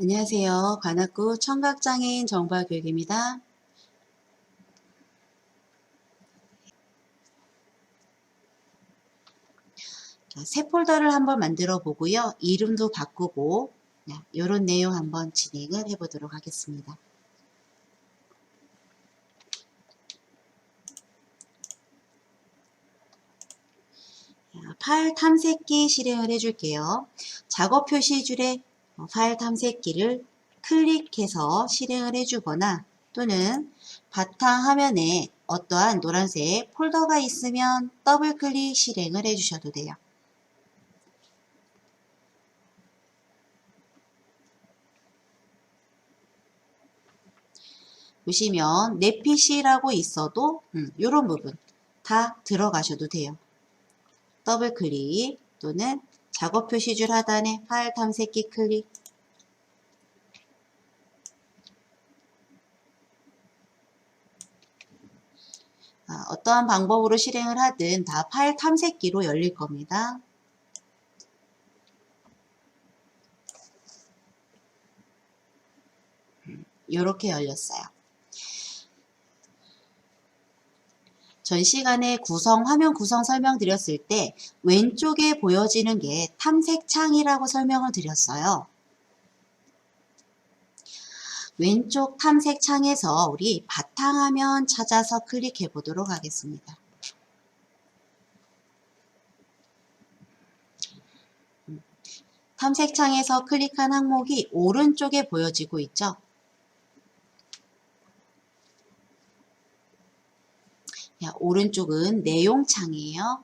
안녕하세요. 관악구 청각장애인 정보교육입니다. 새 폴더를 한번 만들어 보고요. 이름도 바꾸고 이런 내용 한번 진행을 해 보도록 하겠습니다. 파일 탐색기 실행을 해줄게요. 작업 표시줄에 파일 탐색기를 클릭해서 실행을 해주거나 또는 바탕 화면에 어떠한 노란색 폴더가 있으면 더블 클릭 실행을 해주셔도 돼요. 보시면 내 PC라고 있어도 이런 부분 다 들어가셔도 돼요. 더블 클릭 또는 작업 표시줄 하단에 파일 탐색기 클릭. 어떠한 방법으로 실행을 하든 다 파일 탐색기로 열릴 겁니다. 이렇게 열렸어요. 전 시간에 화면 구성 설명드렸을 때 왼쪽에 보여지는 게 탐색창이라고 설명을 드렸어요. 왼쪽 탐색창에서 우리 바탕화면 찾아서 클릭해 보도록 하겠습니다. 탐색창에서 클릭한 항목이 오른쪽에 보여지고 있죠. 오른쪽은 내용창이에요.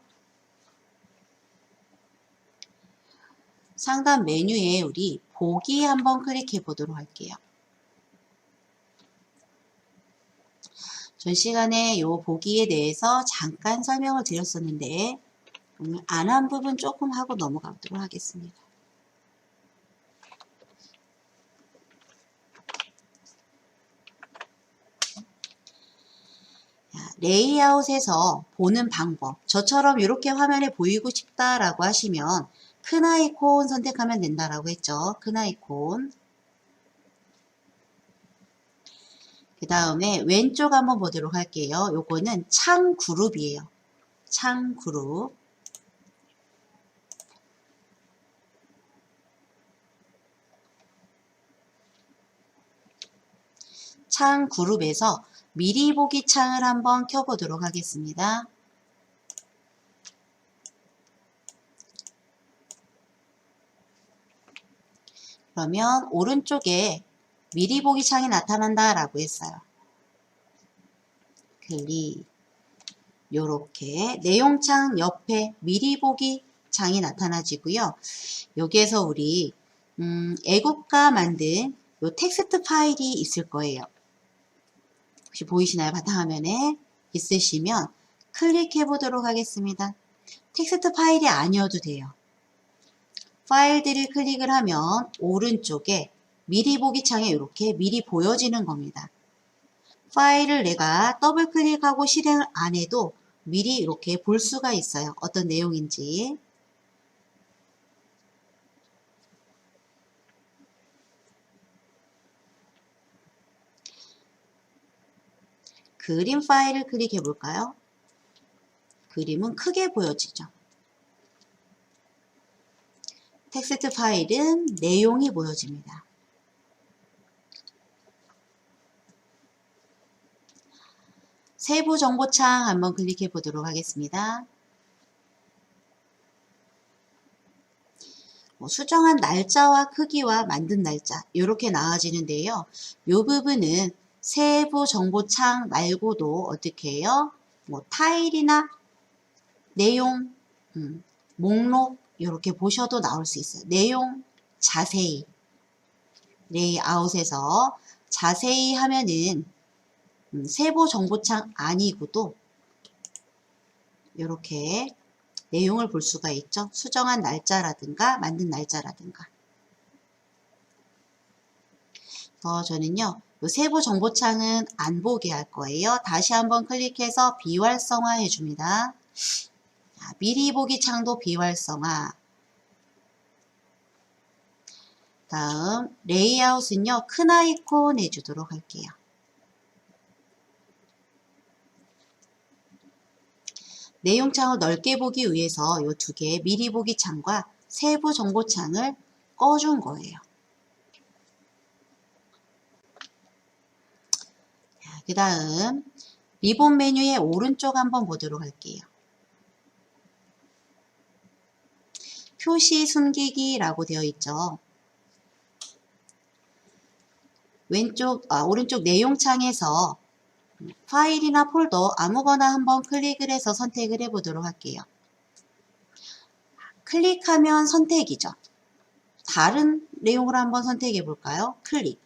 상단 메뉴에 우리 보기 한번 클릭해 보도록 할게요. 전 시간에 이 보기에 대해서 잠깐 설명을 드렸었는데 오늘 안 한 부분 조금 하고 넘어가도록 하겠습니다. 레이아웃에서 보는 방법, 저처럼 이렇게 화면에 보이고 싶다라고 하시면 큰 아이콘 선택하면 된다라고 했죠. 큰 아이콘. 그 다음에 왼쪽 한번 보도록 할게요. 요거는 창 그룹이에요. 창 그룹. 창 그룹에서 미리 보기 창을 한번 켜보도록 하겠습니다. 그러면 오른쪽에 미리 보기 창이 나타난다 라고 했어요. 클릭. 요렇게 내용창 옆에 미리 보기 창이 나타나지고요. 여기에서 우리 애국가 만든 요 텍스트 파일이 있을 거예요. 혹시 보이시나요? 바탕화면에 있으시면 클릭해 보도록 하겠습니다. 텍스트 파일이 아니어도 돼요. 파일들을 클릭을 하면 오른쪽에 미리 보기 창에 이렇게 미리 보여지는 겁니다. 파일을 내가 더블 클릭하고 실행을 안 해도 미리 이렇게 볼 수가 있어요. 어떤 내용인지. 그림 파일을 클릭해 볼까요? 그림은 크게 보여지죠. 텍스트 파일은 내용이 보여집니다. 세부 정보창 한번 클릭해 보도록 하겠습니다. 수정한 날짜와 크기와 만든 날짜 이렇게 나와지는데요. 이 부분은 세부 정보창 말고도 어떻게 해요? 타일이나 내용, 목록 이렇게 보셔도 나올 수 있어요. 내용 자세히 레이아웃에서 자세히 하면은 세부 정보창 아니고도 이렇게 내용을 볼 수가 있죠. 수정한 날짜라든가 만든 날짜라든가. 저는요. 이 세부 정보창은 안 보게 할 거예요. 다시 한번 클릭해서 비활성화 해줍니다. 미리 보기 창도 비활성화. 다음 레이아웃은요. 큰 아이콘 해주도록 할게요. 내용창을 넓게 보기 위해서 이 두 개의 미리 보기 창과 세부 정보 창을 꺼준 거예요. 그 다음 리본 메뉴의 오른쪽 한번 보도록 할게요. 표시 숨기기라고 되어 있죠. 오른쪽 내용창에서 파일이나 폴더 아무거나 한번 클릭을 해서 선택을 해 보도록 할게요. 클릭하면 선택이죠. 다른 내용을 한번 선택해 볼까요? 클릭.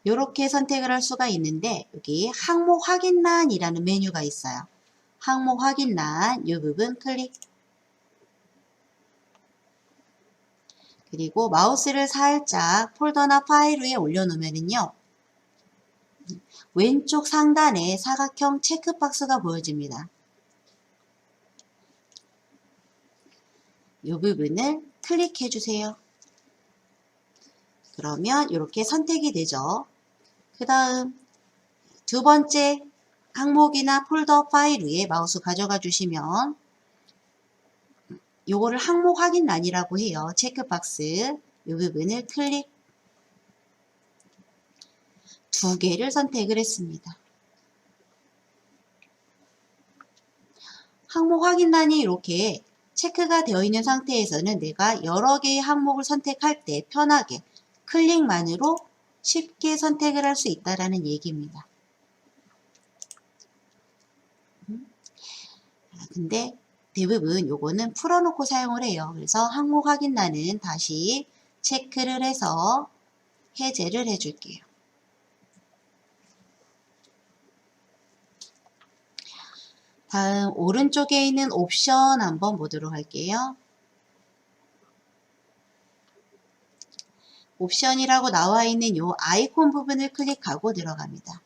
이렇게 선택을 할 수가 있는데 여기 항목 확인란이라는 메뉴가 있어요. 항목 확인란 이 부분 클릭. 그리고 마우스를 살짝 폴더나 파일 위에 올려놓으면요. 왼쪽 상단에 사각형 체크박스가 보여집니다. 이 부분을 클릭해 주세요. 그러면 이렇게 선택이 되죠. 그 다음 두 번째 항목이나 폴더 파일 위에 마우스 가져가 주시면 요거를 항목 확인란이라고 해요. 체크박스 이 부분을 클릭. 두 개를 선택을 했습니다. 항목 확인란이 이렇게 체크가 되어 있는 상태에서는 내가 여러 개의 항목을 선택할 때 편하게 클릭만으로 쉽게 선택을 할 수 있다는 얘기입니다. 근데 대부분 요거는 풀어놓고 사용을 해요. 그래서 항목 확인란은 다시 체크를 해서 해제를 해줄게요. 다음 오른쪽에 있는 옵션 한번 보도록 할게요. 옵션이라고 나와 있는 요 아이콘 부분을 클릭하고 들어갑니다.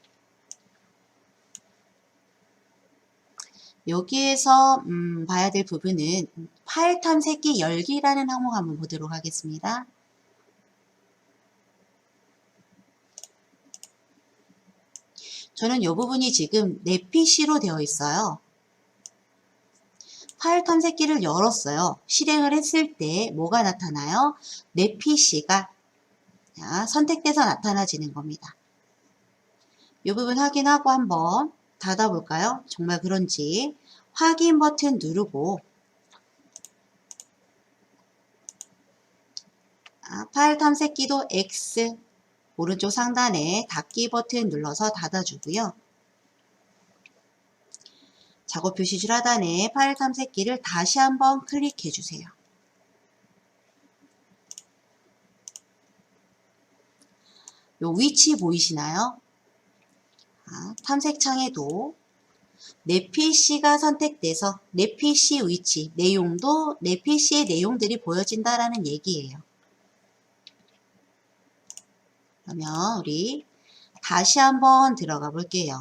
여기에서 봐야 될 부분은 파일 탐색기 열기라는 항목 한번 보도록 하겠습니다. 저는 이 부분이 지금 내 PC로 되어 있어요. 파일 탐색기를 열었어요. 실행을 했을 때 뭐가 나타나요? 내 PC가 선택돼서 나타나지는 겁니다. 이 부분 확인하고 한번 닫아볼까요? 정말 그런지 확인 버튼 누르고 파일 탐색기도 X 오른쪽 상단에 닫기 버튼 눌러서 닫아주고요. 작업 표시줄 하단에 파일 탐색기를 다시 한번 클릭해 주세요. 요 위치 보이시나요? 탐색창에도 내 PC가 선택돼서 내 PC 위치, 내용도 내 PC의 내용들이 보여진다라는 얘기예요. 그러면 우리 다시 한번 들어가 볼게요.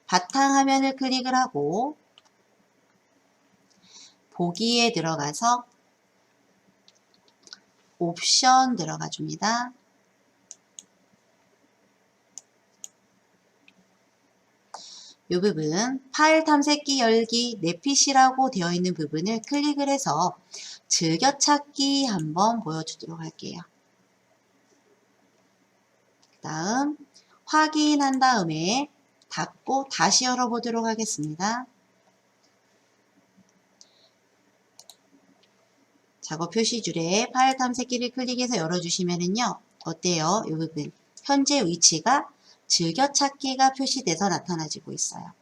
바탕화면을 클릭을 하고 보기에 들어가서 옵션 들어가 줍니다. 이 부분 파일 탐색기 열기 내 PC라고 되어 있는 부분을 클릭을 해서 즐겨찾기 한번 보여주도록 할게요. 그 다음 확인한 다음에 닫고 다시 열어보도록 하겠습니다. 작업 표시줄에 파일 탐색기를 클릭해서 열어주시면은요. 어때요? 이 부분 현재 위치가 즐겨찾기가 표시돼서 나타나지고 있어요.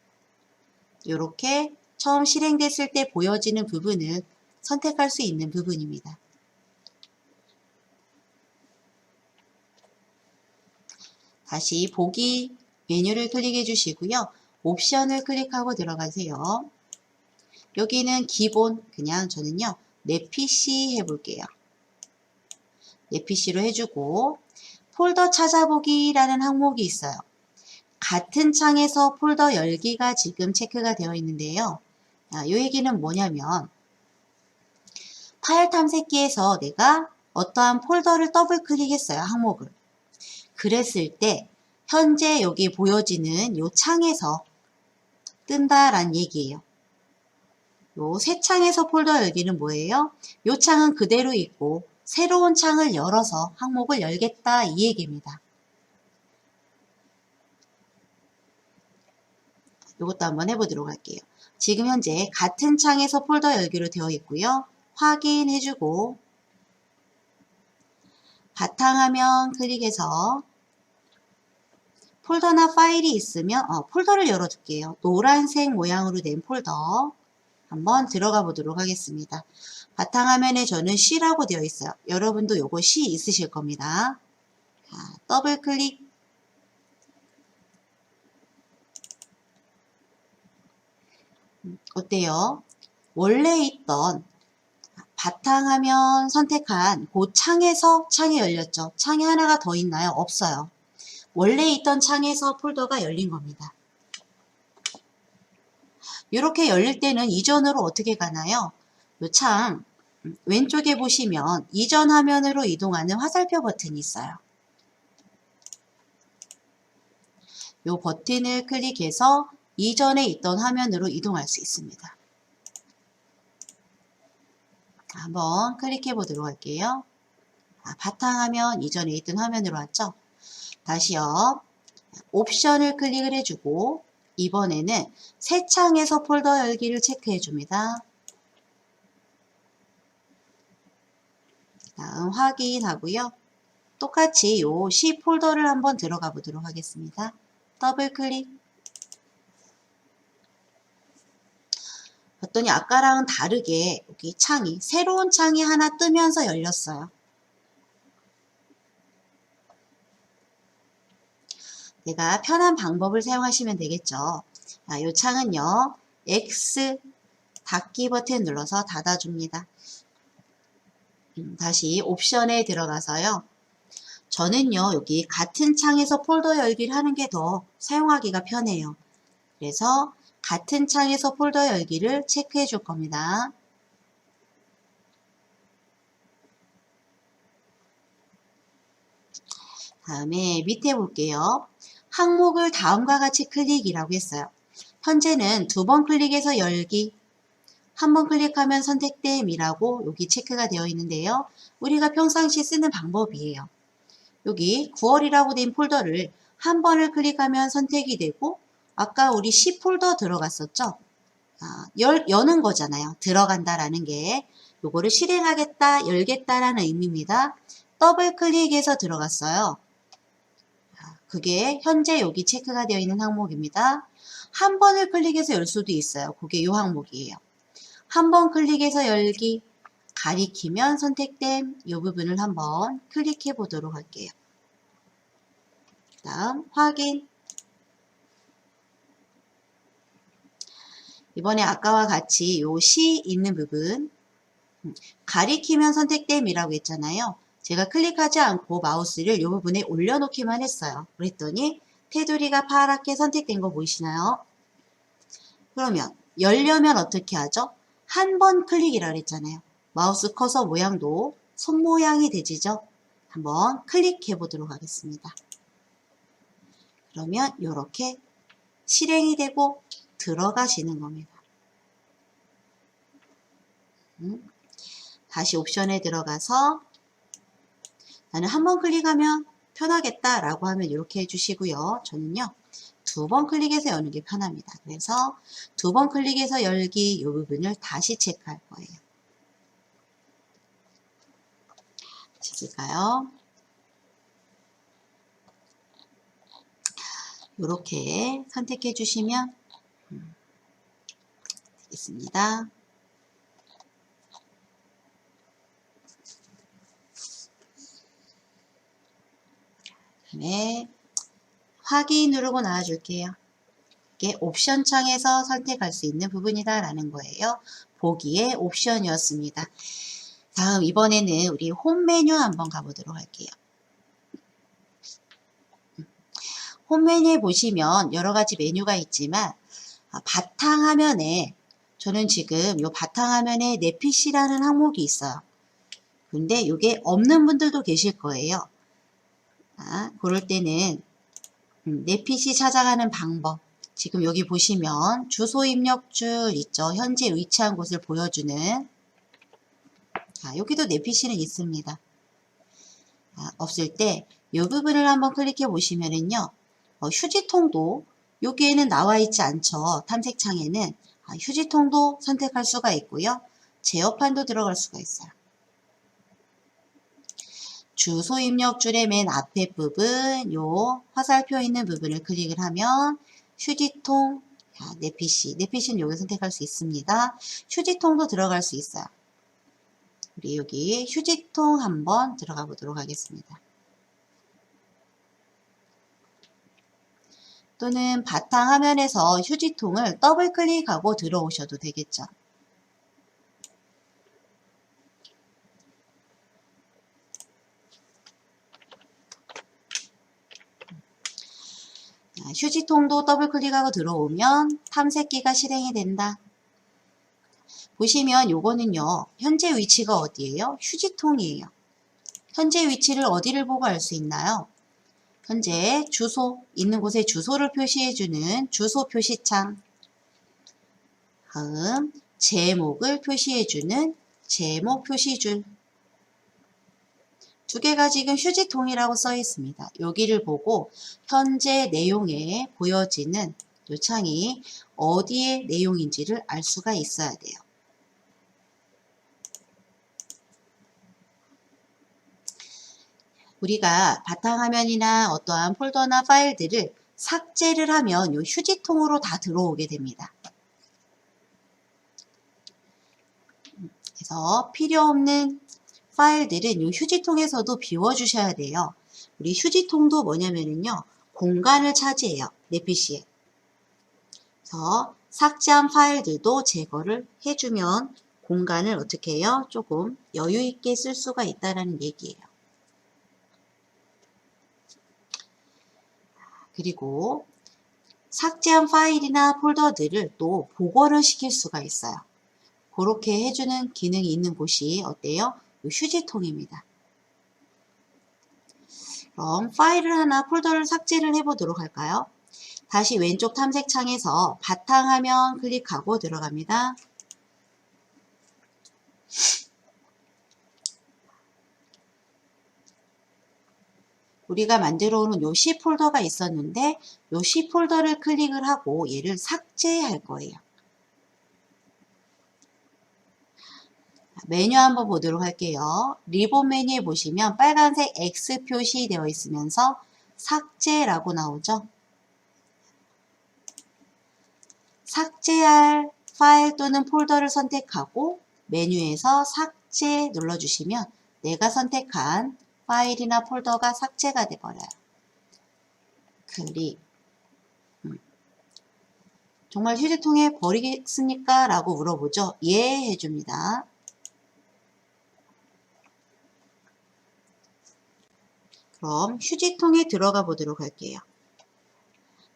이렇게 처음 실행됐을 때 보여지는 부분을 선택할 수 있는 부분입니다. 다시 보기 메뉴를 클릭해 주시고요. 옵션을 클릭하고 들어가세요. 여기는 기본 그냥 저는요. 내 PC 해볼게요. 내 PC로 해주고 폴더 찾아보기라는 항목이 있어요. 같은 창에서 폴더 열기가 지금 체크가 되어 있는데요. 이 얘기는 뭐냐면 파일 탐색기에서 내가 어떠한 폴더를 더블 클릭했어요. 항목을. 그랬을 때 현재 여기 보여지는 이 창에서 뜬다라는 얘기예요. 요 새 창에서 폴더 열기는 뭐예요? 요 창은 그대로 있고 새로운 창을 열어서 항목을 열겠다 이 얘기입니다. 이것도 한번 해보도록 할게요. 지금 현재 같은 창에서 폴더 열기로 되어 있고요. 확인해주고 바탕화면 클릭해서 폴더나 파일이 있으면 폴더를 열어둘게요. 노란색 모양으로 된 폴더 한번 들어가 보도록 하겠습니다. 바탕화면에 저는 C라고 되어 있어요. 여러분도 요거 C 있으실 겁니다. 자, 더블 클릭. 어때요? 원래 있던 바탕화면 선택한 그 창에서 창이 열렸죠. 창이 하나가 더 있나요? 없어요. 원래 있던 창에서 폴더가 열린 겁니다. 이렇게 열릴 때는 이전으로 어떻게 가나요? 이 창 왼쪽에 보시면 이전 화면으로 이동하는 화살표 버튼이 있어요. 이 버튼을 클릭해서 이전에 있던 화면으로 이동할 수 있습니다. 한번 클릭해 보도록 할게요. 바탕화면 이전에 있던 화면으로 왔죠? 다시요. 옵션을 클릭을 해주고 이번에는 새 창에서 폴더 열기를 체크해 줍니다. 다음 확인하고요. 똑같이 요 C 폴더를 한번 들어가 보도록 하겠습니다. 더블 클릭. 봤더니 아까랑은 다르게 여기 창이 새로운 창이 하나 뜨면서 열렸어요. 내가 편한 방법을 사용하시면 되겠죠. 이 창은요. X 닫기 버튼 눌러서 닫아줍니다. 다시 옵션에 들어가서요. 저는요. 여기 같은 창에서 폴더 열기를 하는 게 더 사용하기가 편해요. 그래서 같은 창에서 폴더 열기를 체크해 줄 겁니다. 다음에 밑에 볼게요. 항목을 다음과 같이 클릭이라고 했어요. 현재는 2번 클릭해서 열기, 한 번 클릭하면 선택됨이라고 여기 체크가 되어 있는데요. 우리가 평상시 쓰는 방법이에요. 여기 9월이라고 된 폴더를 한 번을 클릭하면 선택이 되고 아까 우리 C 폴더 들어갔었죠? 여는 거잖아요. 들어간다라는 게 요거를 실행하겠다, 열겠다라는 의미입니다. 더블 클릭해서 들어갔어요. 그게 현재 여기 체크가 되어 있는 항목입니다. 한 번을 클릭해서 열 수도 있어요. 그게 요 항목이에요. 한 번 클릭해서 열기, 가리키면 선택됨 이 부분을 한번 클릭해 보도록 할게요. 그 다음 확인. 이번에 아까와 같이 요 C 있는 부분 가리키면 선택됨이라고 했잖아요. 제가 클릭하지 않고 마우스를 이 부분에 올려놓기만 했어요. 그랬더니 테두리가 파랗게 선택된 거 보이시나요? 그러면 열려면 어떻게 하죠? 한 번 클릭이라고 했잖아요. 마우스 커서 모양도 손 모양이 되지죠? 한번 클릭해 보도록 하겠습니다. 그러면 이렇게 실행이 되고 들어가시는 겁니다. 다시 옵션에 들어가서 나는 한 번 클릭하면 편하겠다 라고 하면 이렇게 해주시고요. 저는요 2번 클릭해서 여는 게 편합니다. 그래서 2번 클릭해서 열기 이 부분을 다시 체크할 거예요. 있을까요? 이렇게 선택해 주시면 되겠습니다. 다음에 확인 누르고 나와줄게요. 이게 옵션 창에서 선택할 수 있는 부분이다 라는 거예요. 보기의 옵션이었습니다. 다음 이번에는 우리 홈 메뉴 한번 가보도록 할게요. 홈 메뉴에 보시면 여러 가지 메뉴가 있지만 바탕화면에 저는 지금 요 바탕화면에 내 PC라는 항목이 있어요. 근데 이게 없는 분들도 계실 거예요. 그럴 때는 내 PC 찾아가는 방법. 지금 여기 보시면 주소 입력줄 있죠. 현재 위치한 곳을 보여주는. 여기도 내 PC는 있습니다. 없을 때 이 부분을 한번 클릭해 보시면은요. 휴지통도 여기에는 나와 있지 않죠. 탐색창에는 휴지통도 선택할 수가 있고요. 제어판도 들어갈 수가 있어요. 주소 입력줄의 맨 앞에 부분, 요 화살표 있는 부분을 클릭을 하면 휴지통, 내 PC는 여기 선택할 수 있습니다. 휴지통도 들어갈 수 있어요. 우리 여기 휴지통 한번 들어가 보도록 하겠습니다. 또는 바탕화면에서 휴지통을 더블 클릭하고 들어오셔도 되겠죠. 휴지통도 더블 클릭하고 들어오면 탐색기가 실행이 된다. 보시면 요거는요. 현재 위치가 어디예요? 휴지통이에요. 현재 위치를 어디를 보고 알 수 있나요? 현재 주소 있는 곳에 주소를 표시해주는 주소 표시창. 다음 제목을 표시해주는 제목 표시줄. 두 개가 지금 휴지통이라고 써 있습니다. 여기를 보고 현재 내용에 보여지는 이 창이 어디의 내용인지를 알 수가 있어야 돼요. 우리가 바탕화면이나 어떠한 폴더나 파일들을 삭제를 하면 이 휴지통으로 다 들어오게 됩니다. 그래서 필요 없는 파일들은 이 휴지통에서도 비워주셔야 돼요. 우리 휴지통도 뭐냐면요. 공간을 차지해요. 내 PC에. 그래서 삭제한 파일들도 제거를 해주면 공간을 어떻게 해요? 조금 여유 있게 쓸 수가 있다는 얘기예요. 그리고 삭제한 파일이나 폴더들을 또 복원을 시킬 수가 있어요. 그렇게 해주는 기능이 있는 곳이 어때요? 휴지통입니다. 그럼 파일을 하나 폴더를 삭제를 해보도록 할까요? 다시 왼쪽 탐색창에서 바탕화면 클릭하고 들어갑니다. 우리가 만들어 오는 요 C 폴더가 있었는데 요 C 폴더를 클릭을 하고 얘를 삭제할 거예요. 메뉴 한번 보도록 할게요. 리본 메뉴에 보시면 빨간색 X 표시되어 있으면서 삭제라고 나오죠. 삭제할 파일 또는 폴더를 선택하고 메뉴에서 삭제 눌러주시면 내가 선택한 파일이나 폴더가 삭제가 돼버려요. 클릭. 정말 휴지통에 버리겠습니까? 라고 물어보죠. 예 해줍니다. 그럼 휴지통에 들어가 보도록 할게요.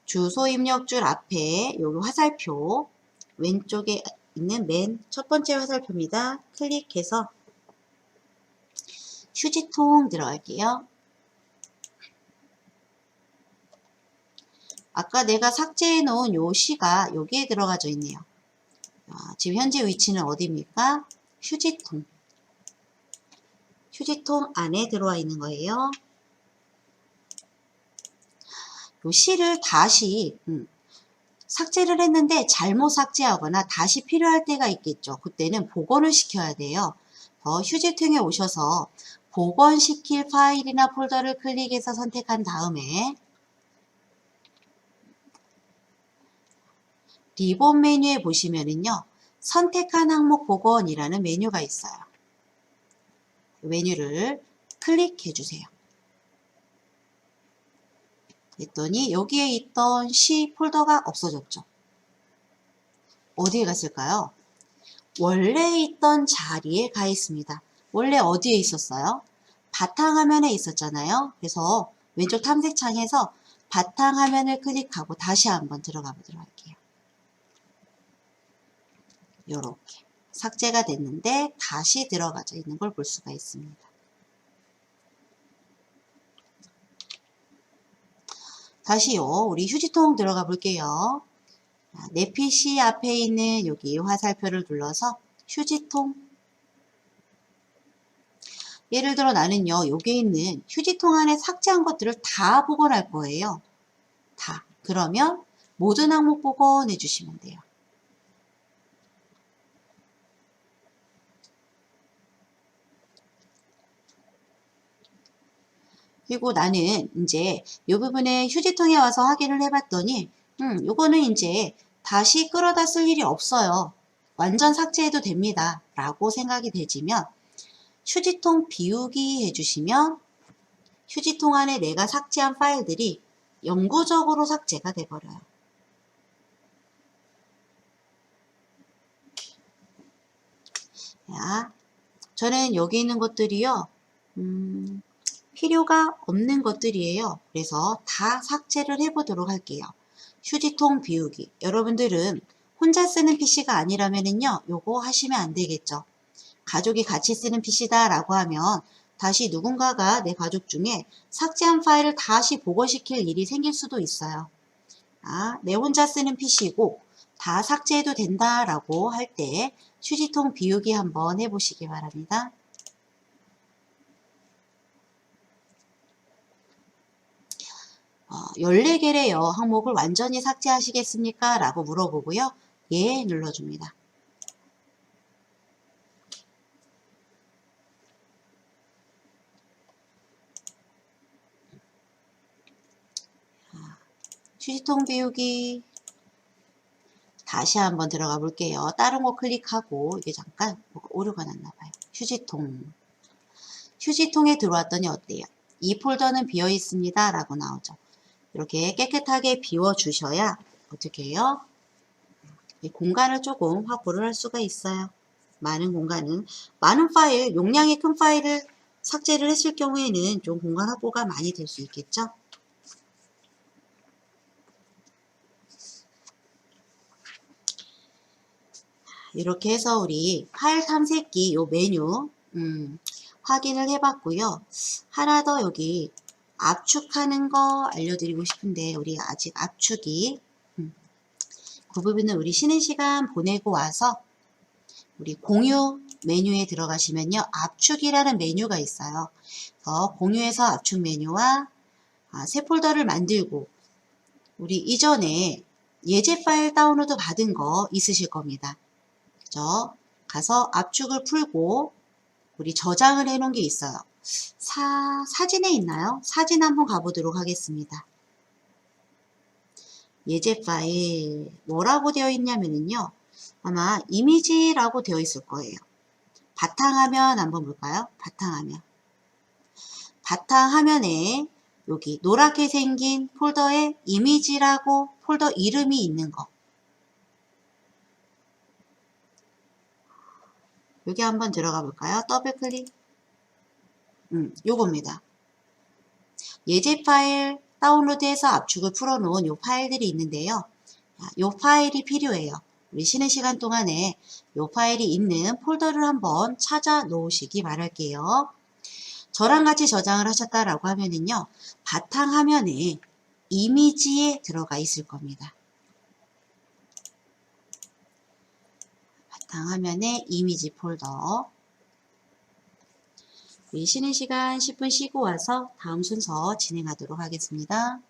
주소 입력줄 앞에 여기 화살표 왼쪽에 있는 맨 첫 번째 화살표입니다. 클릭해서 휴지통 들어갈게요. 아까 내가 삭제해 놓은 요 C가 여기에 들어가져 있네요. 지금 현재 위치는 어디입니까? 휴지통. 휴지통 안에 들어와 있는 거예요. 요 C를 다시 삭제를 했는데 잘못 삭제하거나 다시 필요할 때가 있겠죠. 그때는 복원을 시켜야 돼요. 휴지통에 오셔서 복원시킬 파일이나 폴더를 클릭해서 선택한 다음에 리본 메뉴에 보시면은요. 선택한 항목 복원이라는 메뉴가 있어요. 메뉴를 클릭해 주세요. 그랬더니 여기에 있던 C 폴더가 없어졌죠. 어디에 갔을까요? 원래 있던 자리에 가 있습니다. 원래 어디에 있었어요? 바탕화면에 있었잖아요. 그래서 왼쪽 탐색창에서 바탕화면을 클릭하고 다시 한번 들어가 보도록 할게요. 요렇게 삭제가 됐는데 다시 들어가져 있는 걸 볼 수가 있습니다. 다시요, 우리 휴지통 들어가 볼게요. 내 PC 앞에 있는 여기 화살표를 눌러서 휴지통. 예를 들어 나는요, 여기에 있는 휴지통 안에 삭제한 것들을 다 복원할 거예요. 다. 그러면 모든 항목 복원해 주시면 돼요. 그리고 나는 이제 이 부분에 휴지통에 와서 확인을 해봤더니 요거는 이제 다시 끌어다 쓸 일이 없어요. 완전 삭제해도 됩니다. 라고 생각이 되지면 휴지통 비우기 해주시면 휴지통 안에 내가 삭제한 파일들이 영구적으로 삭제가 돼버려요. 자, 저는 여기 있는 것들이요. 필요가 없는 것들이에요. 그래서 다 삭제를 해보도록 할게요. 휴지통 비우기. 여러분들은 혼자 쓰는 PC가 아니라면요, 요거 하시면 안 되겠죠. 가족이 같이 쓰는 PC다 라고 하면 다시 누군가가 내 가족 중에 삭제한 파일을 다시 복원시킬 일이 생길 수도 있어요. 내 혼자 쓰는 PC고 다 삭제해도 된다 라고 할 때 휴지통 비우기 한번 해보시기 바랍니다. 14개의 항목을 완전히 삭제하시겠습니까? 라고 물어보고요. 예 눌러줍니다. 휴지통 비우기 다시 한번 들어가 볼게요. 다른 거 클릭하고 이게 잠깐 뭐가 오류가 났나 봐요. 휴지통에 들어왔더니 어때요? 이 폴더는 비어 있습니다 라고 나오죠. 이렇게 깨끗하게 비워 주셔야 어떻게 해요? 이 공간을 조금 확보를 할 수가 있어요. 많은 파일, 용량이 큰 파일을 삭제를 했을 경우에는 좀 공간 확보가 많이 될 수 있겠죠. 이렇게 해서 우리 파일 탐색기 요 메뉴 확인을 해봤고요. 하나 더 여기 압축하는 거 알려드리고 싶은데 우리 아직 압축이 그 부분은 우리 쉬는 시간 보내고 와서 우리 공유 메뉴에 들어가시면요. 압축이라는 메뉴가 있어요. 그래서 공유해서 압축 메뉴와 새 폴더를 만들고 우리 이전에 예제 파일 다운로드 받은 거 있으실 겁니다. 그죠? 가서 압축을 풀고 우리 저장을 해 놓은 게 있어요. 사진에 있나요? 사진 한번 가보도록 하겠습니다. 예제 파일 뭐라고 되어 있냐면요. 아마 이미지라고 되어 있을 거예요. 바탕화면 한번 볼까요? 바탕화면에 여기 노랗게 생긴 폴더에 이미지라고 폴더 이름이 있는 거. 여기 한번 들어가 볼까요? 더블 클릭. 요겁니다. 예제 파일 다운로드해서 압축을 풀어놓은 요 파일들이 있는데요. 요 파일이 필요해요. 우리 쉬는 시간 동안에 요 파일이 있는 폴더를 한번 찾아 놓으시기 바랄게요. 저랑 같이 저장을 하셨다라고 하면은요. 바탕화면에 이미지에 들어가 있을 겁니다. 바탕화면에 이미지 폴더. 우리 쉬는 시간 10분 쉬고 와서 다음 순서 진행하도록 하겠습니다.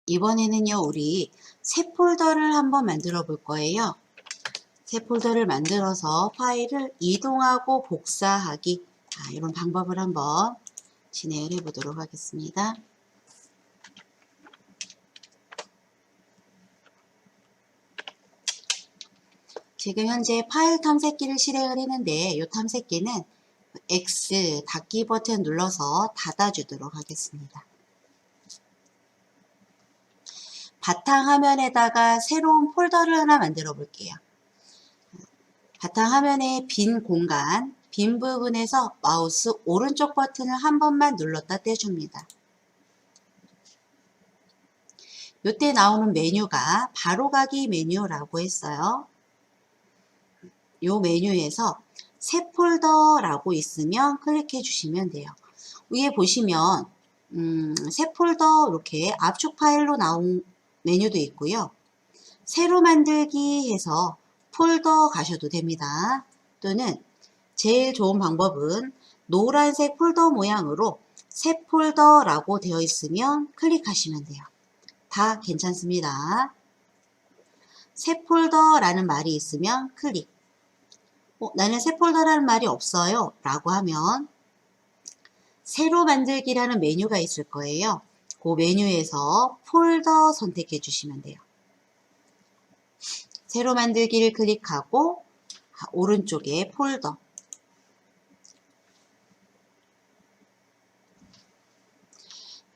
이번에는요, 우리 새 폴더를 한번 만들어 볼 거예요. 새 폴더를 만들어서 파일을 이동하고 복사하기. 이런 방법을 한번 진행을 해 보도록 하겠습니다. 지금 현재 파일 탐색기를 실행을 했는데 이 탐색기는 X 닫기 버튼 눌러서 닫아주도록 하겠습니다. 바탕화면에다가 새로운 폴더를 하나 만들어 볼게요. 바탕화면에 빈 공간, 빈 부분에서 마우스 오른쪽 버튼을 한 번만 눌렀다 떼줍니다. 이때 나오는 메뉴가 바로가기 메뉴라고 했어요. 이 메뉴에서 새 폴더라고 있으면 클릭해 주시면 돼요. 위에 보시면 새 폴더 이렇게 압축 파일로 나온 메뉴도 있고요. 새로 만들기 해서 폴더 가셔도 됩니다. 또는 제일 좋은 방법은 노란색 폴더 모양으로 새 폴더라고 되어 있으면 클릭하시면 돼요. 다 괜찮습니다. 새 폴더라는 말이 있으면 클릭. 나는 새 폴더라는 말이 없어요 라고 하면 새로 만들기라는 메뉴가 있을 거예요. 그 메뉴에서 폴더 선택해 주시면 돼요. 새로 만들기를 클릭하고 오른쪽에 폴더.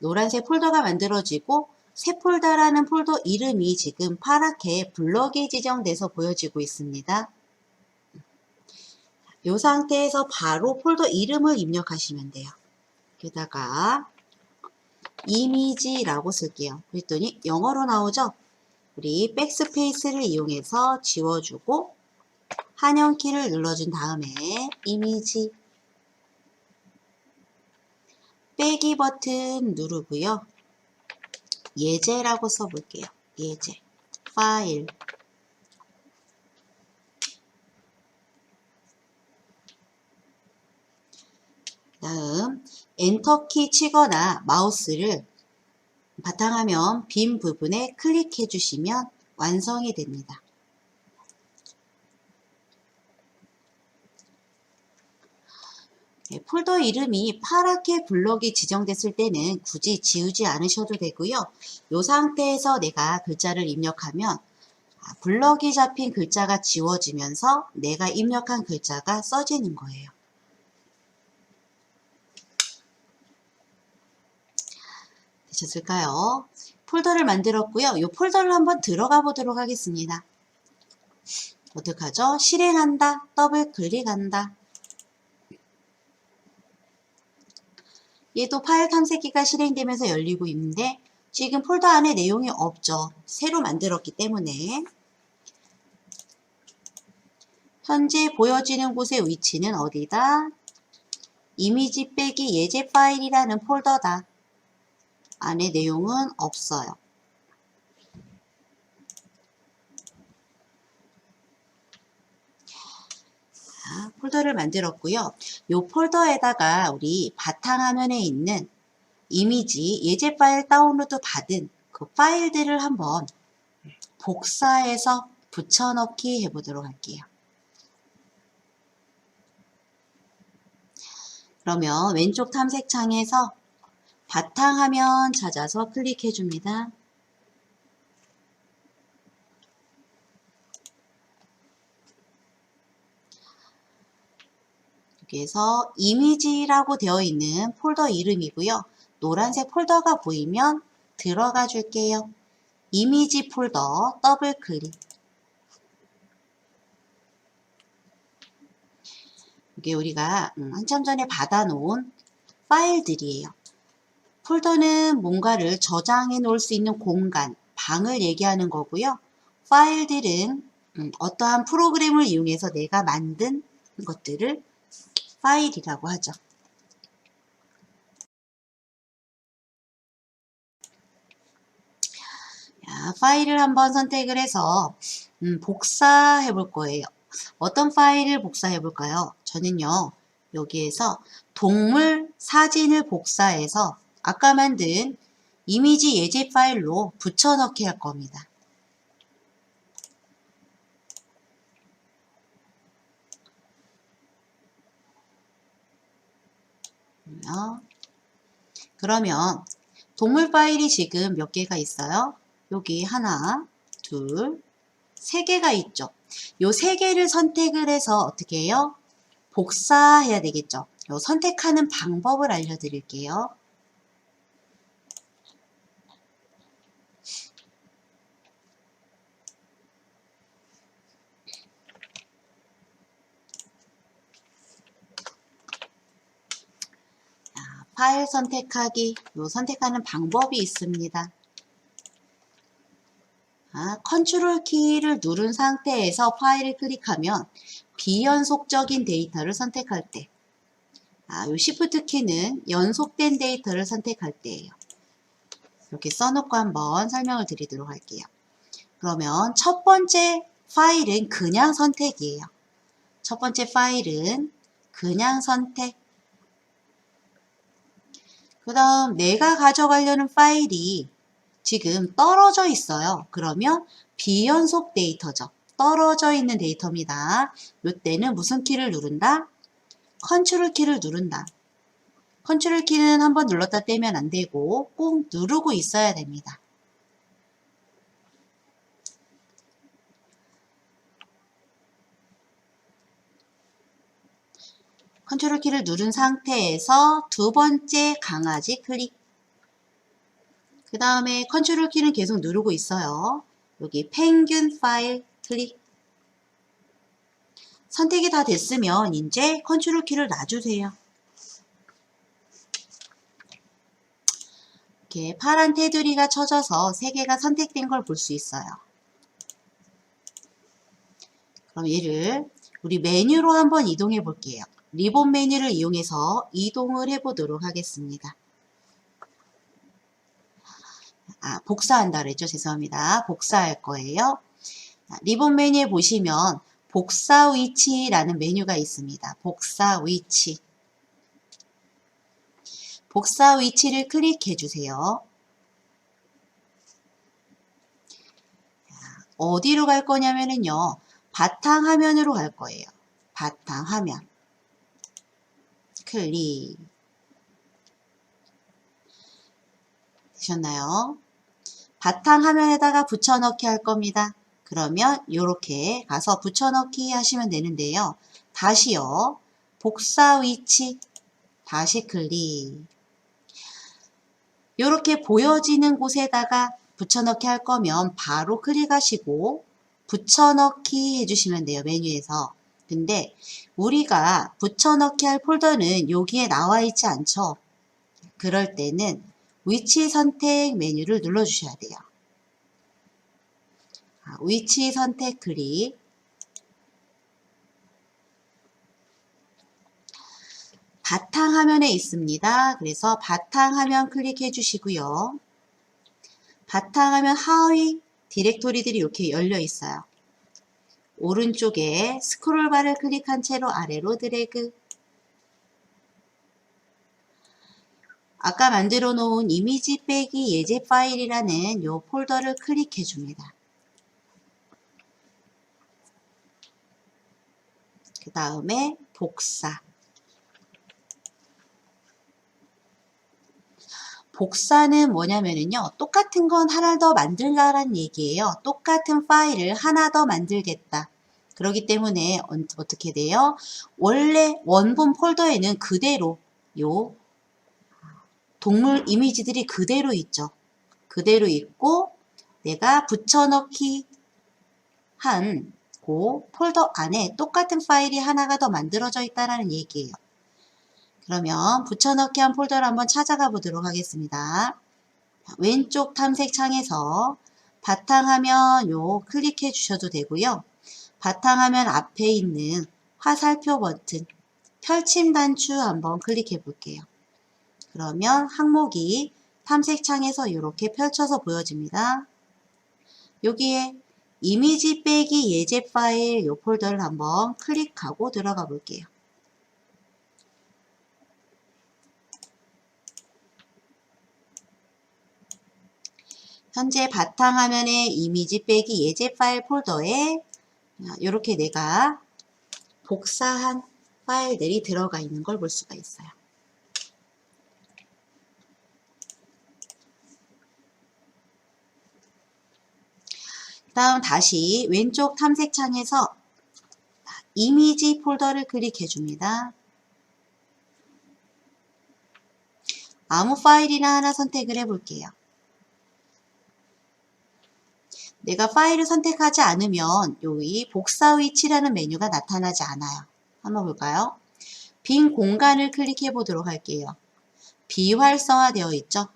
노란색 폴더가 만들어지고 새 폴더라는 폴더 이름이 지금 파랗게 블럭이 지정돼서 보여지고 있습니다. 이 상태에서 바로 폴더 이름을 입력하시면 돼요. 여기다가 이미지라고 쓸게요. 그랬더니 영어로 나오죠? 우리 백스페이스를 이용해서 지워주고 한영키를 눌러준 다음에 이미지 빼기 버튼 누르고요. 예제라고 써볼게요. 예제 파일 다음 엔터키 치거나 마우스를 바탕화면 빈 부분에 클릭해 주시면 완성이 됩니다. 폴더 이름이 파랗게 블럭이 지정됐을 때는 굳이 지우지 않으셔도 되고요. 이 상태에서 내가 글자를 입력하면 블럭이 잡힌 글자가 지워지면서 내가 입력한 글자가 써지는 거예요. 되셨을까요? 폴더를 만들었고요. 이 폴더를 한번 들어가 보도록 하겠습니다. 어떡하죠? 실행한다, 더블 클릭한다. 얘도 파일 탐색기가 실행되면서 열리고 있는데 지금 폴더 안에 내용이 없죠. 새로 만들었기 때문에. 현재 보여지는 곳의 위치는 어디다? 이미지 빼기 예제 파일이라는 폴더다. 안에 내용은 없어요. 자, 폴더를 만들었고요. 이 폴더에다가 우리 바탕화면에 있는 이미지 예제 파일 다운로드 받은 그 파일들을 한번 복사해서 붙여넣기 해보도록 할게요. 그러면 왼쪽 탐색창에서 바탕화면 찾아서 클릭해 줍니다. 여기에서 이미지라고 되어 있는 폴더 이름이고요. 노란색 폴더가 보이면 들어가 줄게요. 이미지 폴더 더블 클릭. 이게 우리가 한참 전에 받아놓은 파일들이에요. 폴더는 뭔가를 저장해 놓을 수 있는 공간, 방을 얘기하는 거고요. 파일들은 어떠한 프로그램을 이용해서 내가 만든 것들을 파일이라고 하죠. 자, 파일을 한번 선택을 해서 복사해 볼 거예요. 어떤 파일을 복사해 볼까요? 저는요, 여기에서 동물 사진을 복사해서 아까 만든 이미지 예제 파일로 붙여넣기 할 겁니다. 그러면 동물 파일이 지금 몇 개가 있어요? 여기 하나, 둘, 세 개가 있죠. 요 세 개를 선택을 해서 어떻게 해요? 복사해야 되겠죠. 요 선택하는 방법을 알려드릴게요. 파일 선택하기, 요 선택하는 방법이 있습니다. 컨트롤 키를 누른 상태에서 파일을 클릭하면 비연속적인 데이터를 선택할 때, 요 Shift 키는 연속된 데이터를 선택할 때예요. 이렇게 써놓고 한번 설명을 드리도록 할게요. 그러면 첫 번째 파일은 그냥 선택이에요. 첫 번째 파일은 그냥 선택. 그 다음 내가 가져가려는 파일이 지금 떨어져 있어요. 그러면 비연속 데이터죠. 떨어져 있는 데이터입니다. 이때는 무슨 키를 누른다? 컨트롤 키를 누른다. 컨트롤 키는 한번 눌렀다 떼면 안 되고 꼭 누르고 있어야 됩니다. 컨트롤 키를 누른 상태에서 두 번째 강아지 클릭. 그 다음에 컨트롤 키는 계속 누르고 있어요. 여기 펭귄 파일 클릭. 선택이 다 됐으면 이제 컨트롤 키를 놔주세요. 이렇게 파란 테두리가 쳐져서 세 개가 선택된 걸 볼 수 있어요. 그럼 얘를 우리 메뉴로 한번 이동해 볼게요. 리본 메뉴를 이용해서 이동을 해 보도록 하겠습니다. 복사한다 그랬죠? 죄송합니다. 복사할 거예요. 리본 메뉴에 보시면 복사 위치라는 메뉴가 있습니다. 복사 위치. 복사 위치를 클릭해 주세요. 어디로 갈 거냐면요. 바탕화면으로 갈 거예요. 바탕화면. 클릭. 되셨나요? 바탕화면에다가 붙여넣기 할 겁니다. 그러면 이렇게 가서 붙여넣기 하시면 되는데요. 다시요. 복사 위치. 다시 클릭. 이렇게 보여지는 곳에다가 붙여넣기 할 거면 바로 클릭하시고 붙여넣기 해주시면 돼요. 메뉴에서. 근데 우리가 붙여넣기 할 폴더는 여기에 나와 있지 않죠. 그럴 때는 위치 선택 메뉴를 눌러주셔야 돼요. 위치 선택 클릭. 바탕화면에 있습니다. 그래서 바탕화면 클릭해 주시고요. 바탕화면 하위 디렉토리들이 이렇게 열려 있어요. 오른쪽에 스크롤바를 클릭한 채로 아래로 드래그. 아까 만들어 놓은 이미지 빼기 예제 파일이라는 이 폴더를 클릭해 줍니다. 그 다음에 복사. 복사는 뭐냐면요. 똑같은 건 하나 더 만들라는 얘기예요. 똑같은 파일을 하나 더 만들겠다. 그렇기 때문에 어떻게 돼요? 원래 원본 폴더에는 그대로 요 동물 이미지들이 그대로 있죠. 그대로 있고 내가 붙여넣기 한 그 폴더 안에 똑같은 파일이 하나가 더 만들어져 있다는 얘기예요. 그러면 붙여넣기 한 폴더를 한번 찾아가 보도록 하겠습니다. 왼쪽 탐색 창에서 바탕화면 요 클릭해 주셔도 되고요. 바탕화면 앞에 있는 화살표 버튼 펼침 단추 한번 클릭해 볼게요. 그러면 항목이 탐색창에서 이렇게 펼쳐서 보여집니다. 여기에 이미지 빼기 예제 파일 이 폴더를 한번 클릭하고 들어가 볼게요. 현재 바탕화면에 이미지 빼기 예제 파일 폴더에 이렇게 내가 복사한 파일들이 들어가 있는 걸 볼 수가 있어요. 다음 다시 왼쪽 탐색창에서 이미지 폴더를 클릭해 줍니다. 아무 파일이나 하나 선택을 해 볼게요. 내가 파일을 선택하지 않으면 여기 복사 위치라는 메뉴가 나타나지 않아요. 한번 볼까요? 빈 공간을 클릭해 보도록 할게요. 비활성화되어 있죠?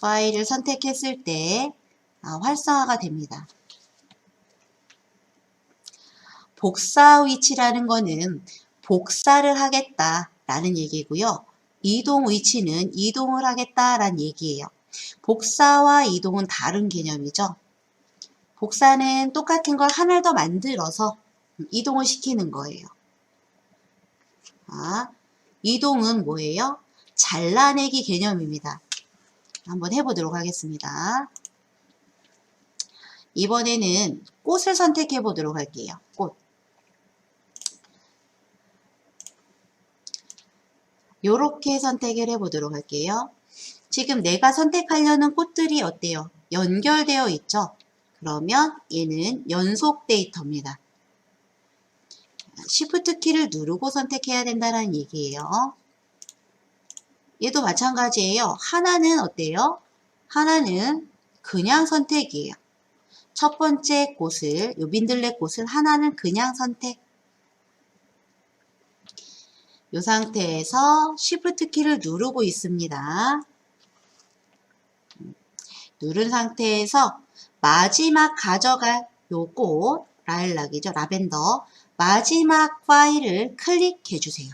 파일을 선택했을 때 활성화가 됩니다. 복사 위치라는 거는 복사를 하겠다라는 얘기고요. 이동 위치는 이동을 하겠다라는 얘기예요. 복사와 이동은 다른 개념이죠. 복사는 똑같은 걸 하나 더 만들어서 이동을 시키는 거예요. 이동은 뭐예요? 잘라내기 개념입니다. 한번 해보도록 하겠습니다. 이번에는 꽃을 선택해 보도록 할게요. 꽃. 요렇게 선택을 해 보도록 할게요. 지금 내가 선택하려는 꽃들이 어때요? 연결되어 있죠? 그러면 얘는 연속 데이터입니다. Shift 키를 누르고 선택해야 된다는 얘기예요. 얘도 마찬가지예요. 하나는 어때요? 하나는 그냥 선택이에요. 첫 번째 꽃을, 요 민들레 꽃을 하나는 그냥 선택. 이 상태에서 Shift 키를 누르고 있습니다. 누른 상태에서 마지막 가져갈 요 꽃, 라일락이죠. 라벤더. 마지막 파일을 클릭해 주세요.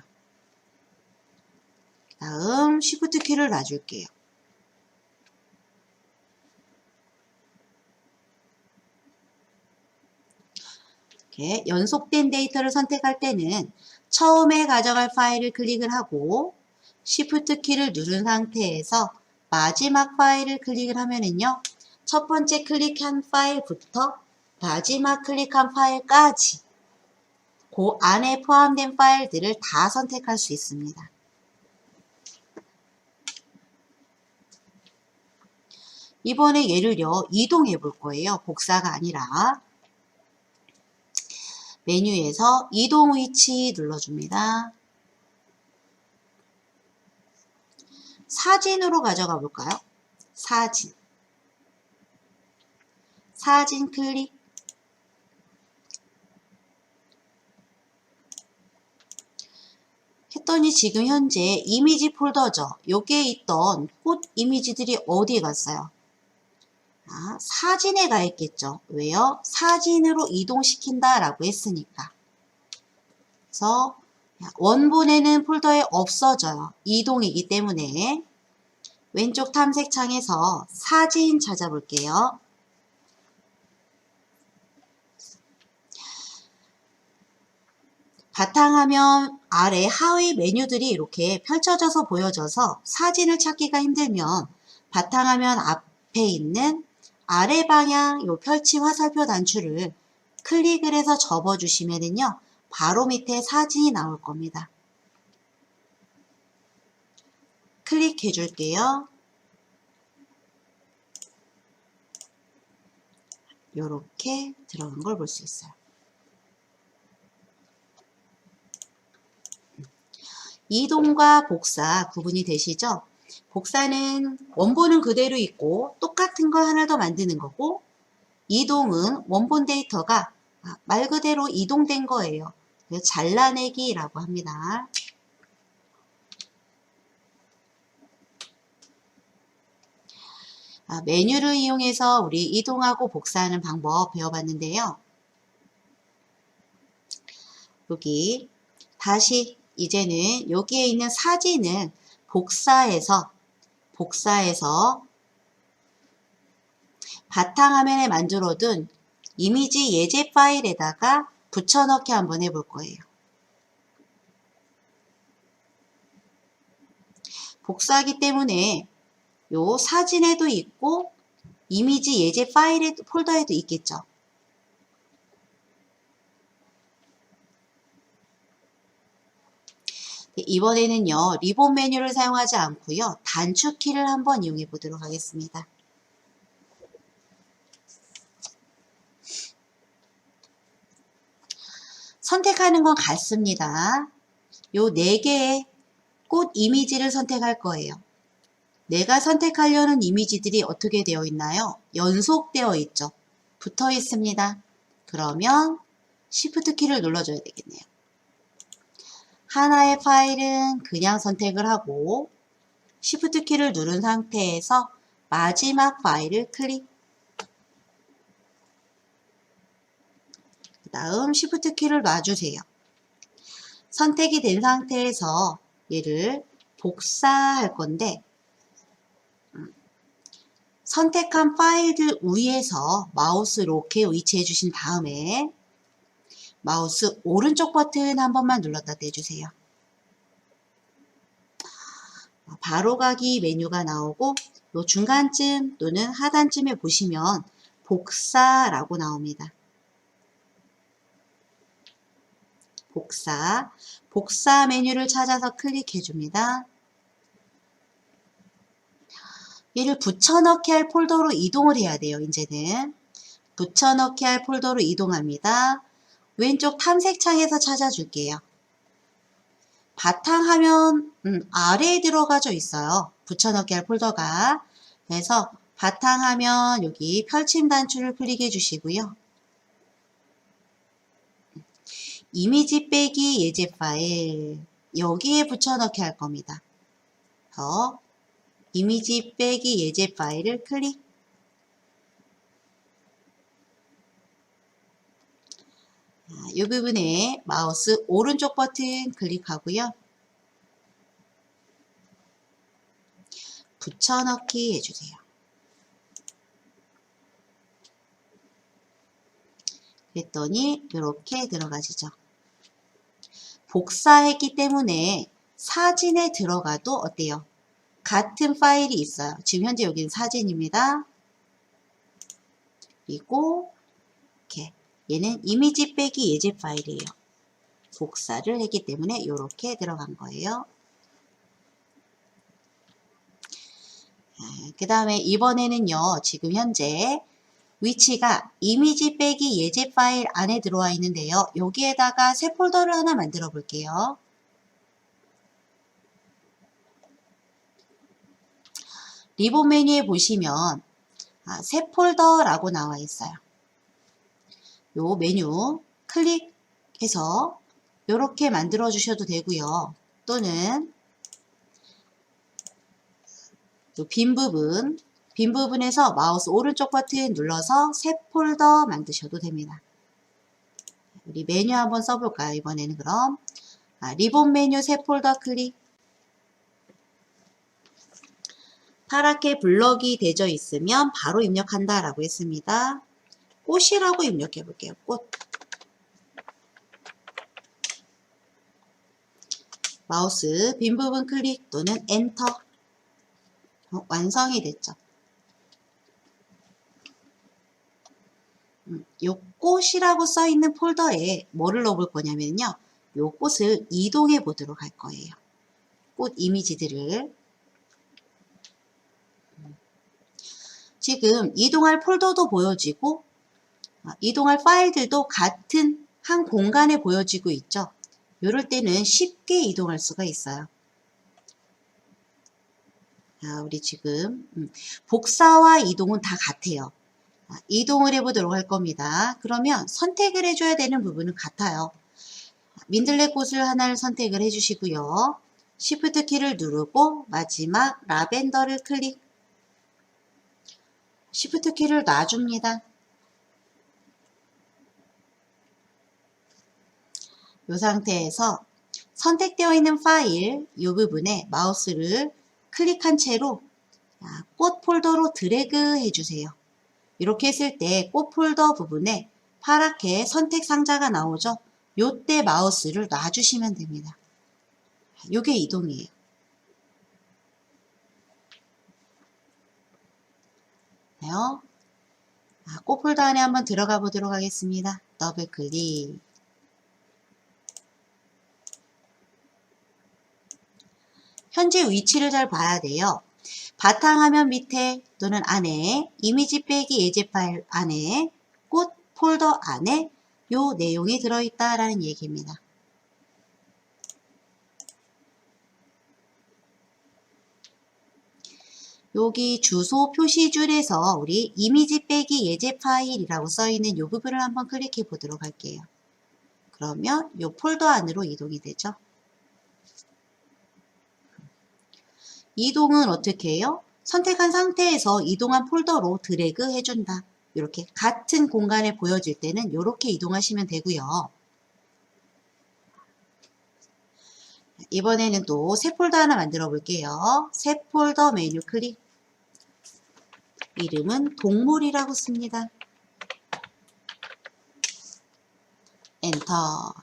다음 Shift 키를 놔줄게요. 이렇게 연속된 데이터를 선택할 때는 처음에 가져갈 파일을 클릭을 하고 Shift 키를 누른 상태에서 마지막 파일을 클릭을 하면은요. 첫 번째 클릭한 파일부터 마지막 클릭한 파일까지 그 안에 포함된 파일들을 다 선택할 수 있습니다. 이번에 얘를요. 이동해 볼 거예요. 복사가 아니라. 메뉴에서 이동 위치 눌러줍니다. 사진으로 가져가 볼까요? 사진. 사진 클릭. 했더니 지금 현재 이미지 폴더죠. 여기에 있던 꽃 이미지들이 어디에 갔어요? 사진에 가 있겠죠. 왜요? 사진으로 이동시킨다 라고 했으니까. 그래서 원본에는 폴더에 없어져요. 이동이기 때문에. 왼쪽 탐색창에서 사진 찾아볼게요. 바탕화면 아래 하위 메뉴들이 이렇게 펼쳐져서 보여져서 사진을 찾기가 힘들면 바탕화면 앞에 있는 아래 방향 요 펼치 화살표 단추를 클릭을 해서 접어주시면은요. 바로 밑에 사진이 나올 겁니다. 클릭해 줄게요. 요렇게 들어간 걸 볼 수 있어요. 이동과 복사 구분이 되시죠? 복사는 원본은 그대로 있고 똑같은 걸 하나 더 만드는 거고 이동은 원본 데이터가 말 그대로 이동된 거예요. 그래서 잘라내기라고 합니다. 메뉴를 이용해서 우리 이동하고 복사하는 방법 배워봤는데요. 여기 다시 이제는 여기에 있는 사진을 복사해서 바탕화면에 만들어둔 이미지 예제 파일에다가 붙여넣기 한번 해볼 거예요. 복사하기 때문에 요 사진에도 있고 이미지 예제 파일에 폴더에도 있겠죠. 이번에는요. 리본 메뉴를 사용하지 않고요. 단축키를 한번 이용해 보도록 하겠습니다. 선택하는 건 같습니다. 요 4개의 꽃 이미지를 선택할 거예요. 내가 선택하려는 이미지들이 어떻게 되어 있나요? 연속되어 있죠. 붙어 있습니다. 그러면 Shift 키를 눌러줘야 되겠네요. 하나의 파일은 그냥 선택을 하고 Shift 키를 누른 상태에서 마지막 파일을 클릭. 그 다음 Shift 키를 놔주세요. 선택이 된 상태에서 얘를 복사할 건데 선택한 파일들 위에서 마우스 이렇게 위치해 주신 다음에 마우스 오른쪽 버튼 한 번만 눌렀다 떼주세요. 바로가기 메뉴가 나오고 요 중간쯤 또는 하단쯤에 보시면 복사라고 나옵니다. 복사 메뉴를 찾아서 클릭해 줍니다. 얘를 붙여넣기 할 폴더로 이동을 해야 돼요. 이제는 붙여넣기 할 폴더로 이동합니다. 왼쪽 탐색창에서 찾아줄게요. 바탕화면 아래에 들어가져 있어요. 붙여넣기 할 폴더가. 그래서 바탕화면 여기 펼침 단추를 클릭해 주시고요. 이미지 빼기 예제 파일 여기에 붙여넣기 할 겁니다. 이미지 빼기 예제 파일을 클릭. 이 부분에 마우스 오른쪽 버튼 클릭하고요. 붙여넣기 해주세요. 그랬더니 이렇게 들어가지죠. 복사했기 때문에 사진에 들어가도 어때요? 같은 파일이 있어요. 지금 현재 여기는 사진입니다. 그리고 이렇게 얘는 이미지 빼기 예제 파일이에요. 복사를 했기 때문에 이렇게 들어간 거예요. 그 다음에 이번에는요. 지금 현재 위치가 이미지 빼기 예제 파일 안에 들어와 있는데요. 여기에다가 새 폴더를 하나 만들어 볼게요. 리본 메뉴에 보시면 새 폴더라고 나와 있어요. 요 메뉴 클릭해서 이렇게 만들어 주셔도 되고요. 또는 빈 부분에서 마우스 오른쪽 버튼 눌러서 새 폴더 만드셔도 됩니다. 우리 메뉴 한번 써볼까요? 이번에는 그럼 리본 메뉴 새 폴더 클릭. 파랗게 블럭이 되어 있으면 바로 입력한다 라고 했습니다. 꽃이라고 입력해 볼게요. 꽃. 마우스 빈 부분 클릭 또는 엔터. 완성이 됐죠. 요 꽃이라고 써 있는 폴더에 뭐를 넣어볼 거냐면요. 요 꽃을 이동해 보도록 할 거예요. 꽃 이미지들을. 지금 이동할 폴더도 보여지고 이동할 파일들도 같은 한 공간에 보여지고 있죠. 이럴 때는 쉽게 이동할 수가 있어요. 우리 지금 복사와 이동은 다 같아요. 이동을 해보도록 할 겁니다. 그러면 선택을 해줘야 되는 부분은 같아요. 민들레 꽃을 하나를 선택을 해주시고요. Shift 키를 누르고 마지막 라벤더를 클릭. Shift 키를 놔줍니다. 이 상태에서 선택되어 있는 파일 이 부분에 마우스를 클릭한 채로 꽃 폴더로 드래그 해주세요. 이렇게 했을 때 꽃 폴더 부분에 파랗게 선택 상자가 나오죠. 요때 마우스를 놔주시면 됩니다. 요게 이동이에요. 꽃 폴더 안에 한번 들어가 보도록 하겠습니다. 더블 클릭. 현재 위치를 잘 봐야 돼요. 바탕화면 밑에 또는 안에 이미지 빼기 예제 파일 안에 꽃 폴더 안에 요 내용이 들어있다라는 얘기입니다. 여기 주소 표시줄에서 우리 이미지 빼기 예제 파일이라고 써있는 이 부분을 한번 클릭해 보도록 할게요. 그러면 이 폴더 안으로 이동이 되죠. 이동은 어떻게 해요? 선택한 상태에서 이동한 폴더로 드래그 해준다. 이렇게 같은 공간에 보여질 때는 이렇게 이동하시면 되고요. 이번에는 또 새 폴더 하나 만들어 볼게요. 새 폴더 메뉴 클릭. 이름은 동물이라고 씁니다. 엔터.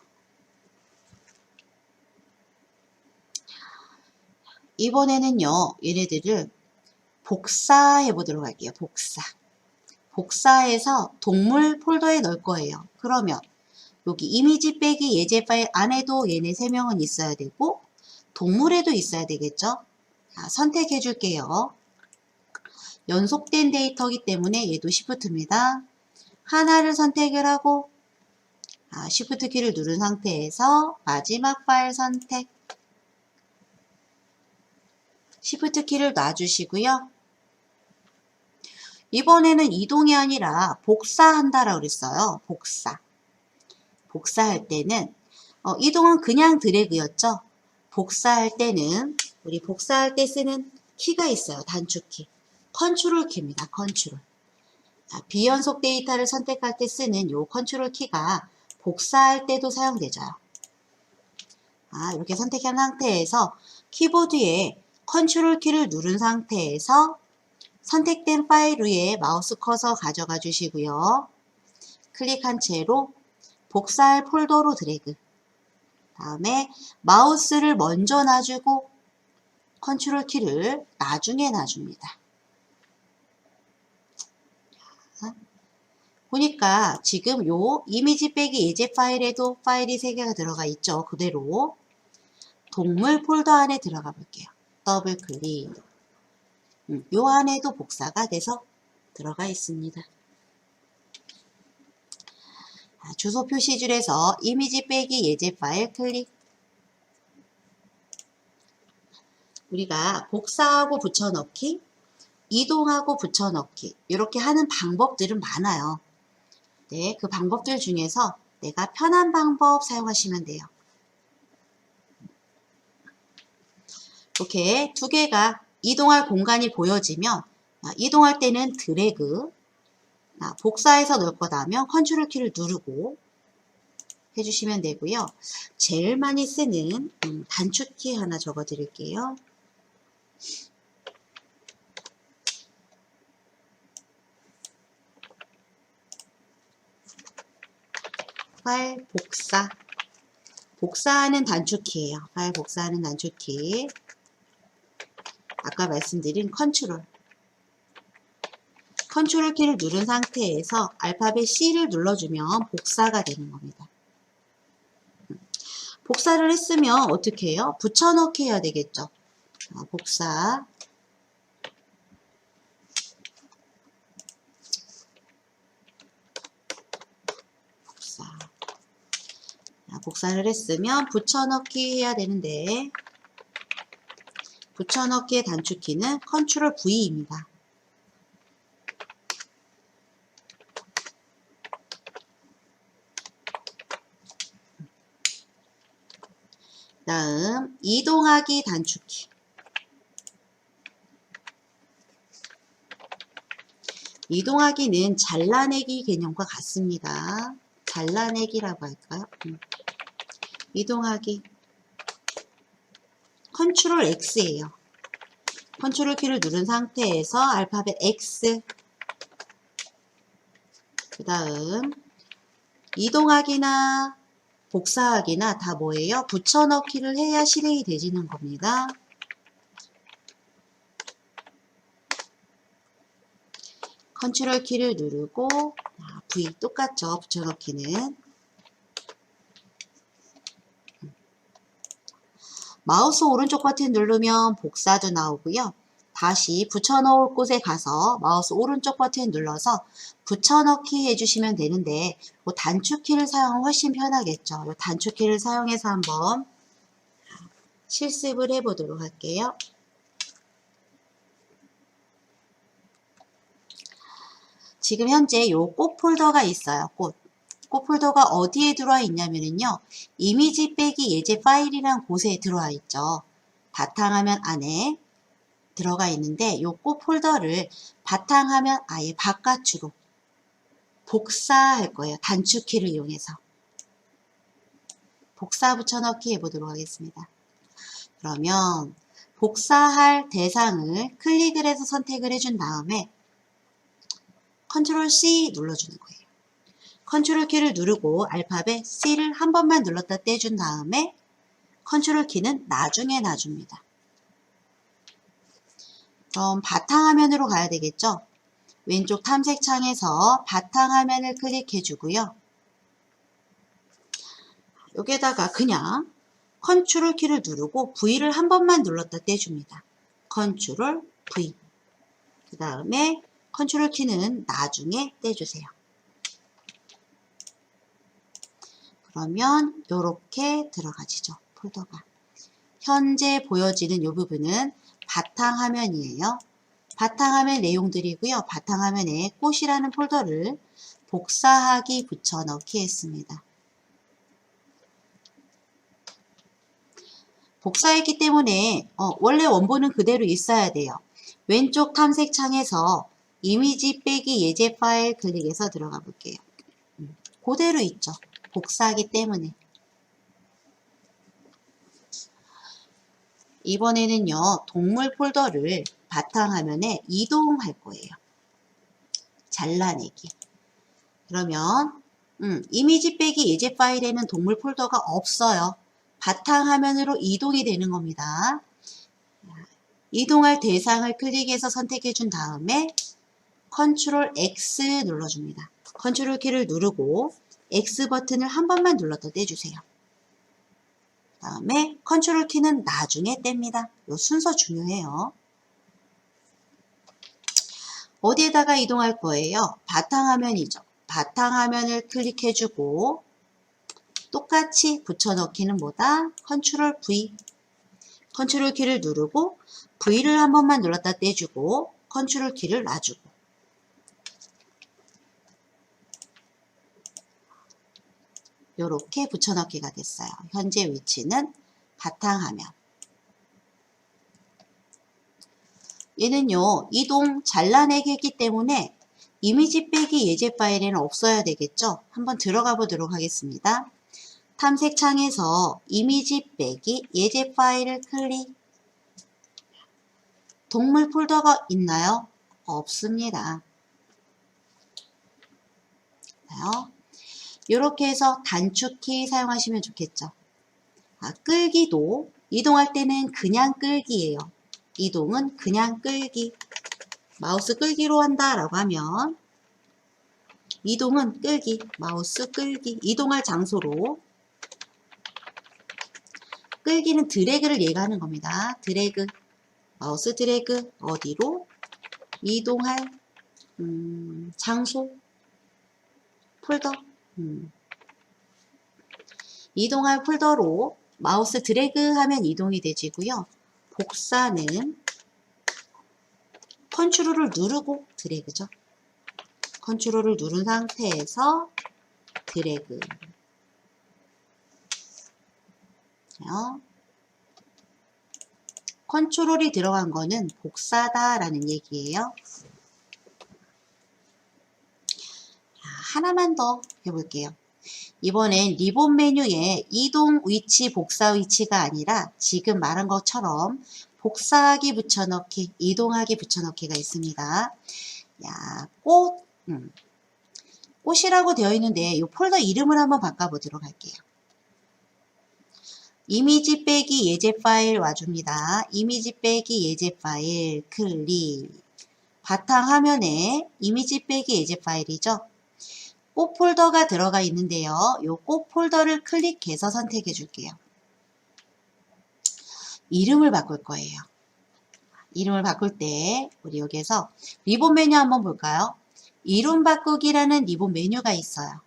이번에는요, 얘네들을 복사해 보도록 할게요. 복사해서 동물 폴더에 넣을 거예요. 그러면 여기 이미지 빼기 예제 파일 안에도 얘네 3명은 있어야 되고 동물에도 있어야 되겠죠. 자, 선택해 줄게요. 연속된 데이터이기 때문에 얘도 Shift입니다. 하나를 선택을 하고 Shift 키를 누른 상태에서 마지막 파일 선택. Shift 키를 놔주시고요. 이번에는 이동이 아니라 복사한다라고 그랬어요. 복사할 때는 이동은 그냥 드래그였죠. 복사할 때는 우리 복사할 때 쓰는 키가 있어요. 단축키. 컨트롤 키입니다. 컨트롤. 비연속 데이터를 선택할 때 쓰는 요 컨트롤 키가 복사할 때도 사용되죠. 이렇게 선택한 상태에서 키보드에 컨트롤 키를 누른 상태에서 선택된 파일 위에 마우스 커서 가져가 주시고요. 클릭한 채로 복사할 폴더로 드래그. 다음에 마우스를 먼저 놔주고 컨트롤 키를 나중에 놔줍니다. 보니까 지금 요 이미지 빼기 예제 파일에도 파일이 3개가 들어가 있죠. 그대로 동물 폴더 안에 들어가 볼게요. 더블 클릭. 요 안에도 복사가 돼서 들어가 있습니다. 주소 표시줄에서 이미지 빼기 예제 파일 클릭. 우리가 복사하고 붙여넣기, 이동하고 붙여넣기 이렇게 하는 방법들은 많아요. 네, 그 방법들 중에서 내가 편한 방법 사용하시면 돼요. 이렇게 2개가 이동할 공간이 보여지면 이동할 때는 드래그, 복사해서 넣을 거다면 컨트롤 키를 누르고 해주시면 되고요. 제일 많이 쓰는 단축키 하나 적어 드릴게요. 파일 복사하는 단축키예요. 파일 복사하는 단축키. 아까 말씀드린 컨트롤 키를 누른 상태에서 알파벳 C를 눌러주면 복사가 되는 겁니다. 복사를 했으면 어떻게 해요? 붙여넣기 해야 되겠죠. 복사. 복사를 했으면 붙여넣기 해야 되는데 붙여넣기의 단축키는 컨트롤 V입니다. 다음 이동하기 단축키. 이동하기는 잘라내기 개념과 같습니다. 잘라내기라고 할까요? 이동하기. 컨트롤 X예요. 컨트롤 키를 누른 상태에서 알파벳 X. 그 다음 이동하기나 복사하기나 다 뭐예요? 붙여넣기를 해야 실행이 되지는 겁니다. 컨트롤 키를 누르고 V 똑같죠? 붙여넣기는. 마우스 오른쪽 버튼 누르면 복사도 나오고요. 다시 붙여넣을 곳에 가서 마우스 오른쪽 버튼 눌러서 붙여넣기 해주시면 되는데 이 단축키를 사용하면 훨씬 편하겠죠. 이 단축키를 사용해서 한번 실습을 해보도록 할게요. 지금 현재 요 꽃 폴더가 있어요. 꽃 폴더가 어디에 들어와 있냐면요. 이미지 빼기 예제 파일이란 곳에 들어와 있죠. 바탕화면 안에 들어가 있는데 요 꽃 폴더를 바탕화면 아예 바깥으로 복사할 거예요. 단축키를 이용해서. 복사 붙여넣기 해보도록 하겠습니다. 그러면 복사할 대상을 클릭을 해서 선택을 해준 다음에 컨트롤 C 눌러주는 거예요. 컨트롤 키를 누르고 알파벳 C를 한 번만 눌렀다 떼준 다음에 컨트롤 키는 나중에 놔줍니다. 그럼 바탕화면으로 가야 되겠죠? 왼쪽 탐색창에서 바탕화면을 클릭해 주고요. 여기에다가 그냥 컨트롤 키를 누르고 V를 한 번만 눌렀다 떼줍니다. 컨트롤 V. 그 다음에 컨트롤 키는 나중에 떼주세요. 그러면 이렇게 들어가지죠. 폴더가. 현재 보여지는 이 부분은 바탕화면이에요. 바탕화면 내용들이고요. 바탕화면에 꽃이라는 폴더를 복사하기 붙여넣기 했습니다. 복사했기 때문에 원래 원본은 그대로 있어야 돼요. 왼쪽 탐색창에서 이미지 빼기 예제 파일 클릭해서 들어가 볼게요. 그대로 있죠. 복사하기 때문에. 이번에는요. 동물 폴더를 바탕화면에 이동할 거예요. 잘라내기. 그러면 이미지 빼기 예제 파일에는 동물 폴더가 없어요. 바탕화면으로 이동이 되는 겁니다. 이동할 대상을 클릭해서 선택해 준 다음에 컨트롤 X 눌러줍니다. 컨트롤 키를 누르고 X 버튼을 한 번만 눌렀다 떼주세요. 그 다음에 컨트롤 키는 나중에 뗍니다. 이 순서 중요해요. 어디에다가 이동할 거예요? 바탕화면이죠. 바탕화면을 클릭해주고 똑같이 붙여넣기는 뭐다? 컨트롤 V. 컨트롤 키를 누르고 V를 한 번만 눌렀다 떼주고 컨트롤 키를 놔주고 이렇게 붙여넣기가 됐어요. 현재 위치는 바탕화면. 얘는요. 이동 잘라내기 했기 때문에 이미지 빼기 예제 파일에는 없어야 되겠죠. 한번 들어가 보도록 하겠습니다. 탐색창에서 이미지 빼기 예제 파일을 클릭. 동물 폴더가 있나요? 없습니다. 이렇게 해서 단축키 사용하시면 좋겠죠. 끌기도 이동할 때는 그냥 끌기예요. 이동은 그냥 끌기. 마우스 끌기로 한다라고 하면 이동은 끌기, 마우스 끌기, 이동할 장소로. 끌기는 드래그를 얘기하는 겁니다. 드래그, 마우스 드래그, 어디로? 이동할 장소, 폴더. 이동할 폴더로 마우스 드래그 하면 이동이 되지고요. 복사는 컨트롤을 누르고 드래그죠. 컨트롤을 누른 상태에서 드래그. 컨트롤이 들어간 거는 복사다라는 얘기예요. 하나만 더 해볼게요. 이번엔 리본 메뉴에 이동 위치, 복사 위치가 아니라 지금 말한 것처럼 복사하기 붙여넣기, 이동하기 붙여넣기가 있습니다. 꽃이라고 되어 있는데 이 폴더 이름을 한번 바꿔보도록 할게요. 이미지 빼기 예제 파일 와줍니다. 이미지 빼기 예제 파일 클릭. 바탕화면에 이미지 빼기 예제 파일이죠. 꽃 폴더가 들어가 있는데요. 이 꽃 폴더를 클릭해서 선택해 줄게요. 이름을 바꿀 거예요. 이름을 바꿀 때 우리 여기에서 리본 메뉴 한번 볼까요? 이름 바꾸기라는 리본 메뉴가 있어요.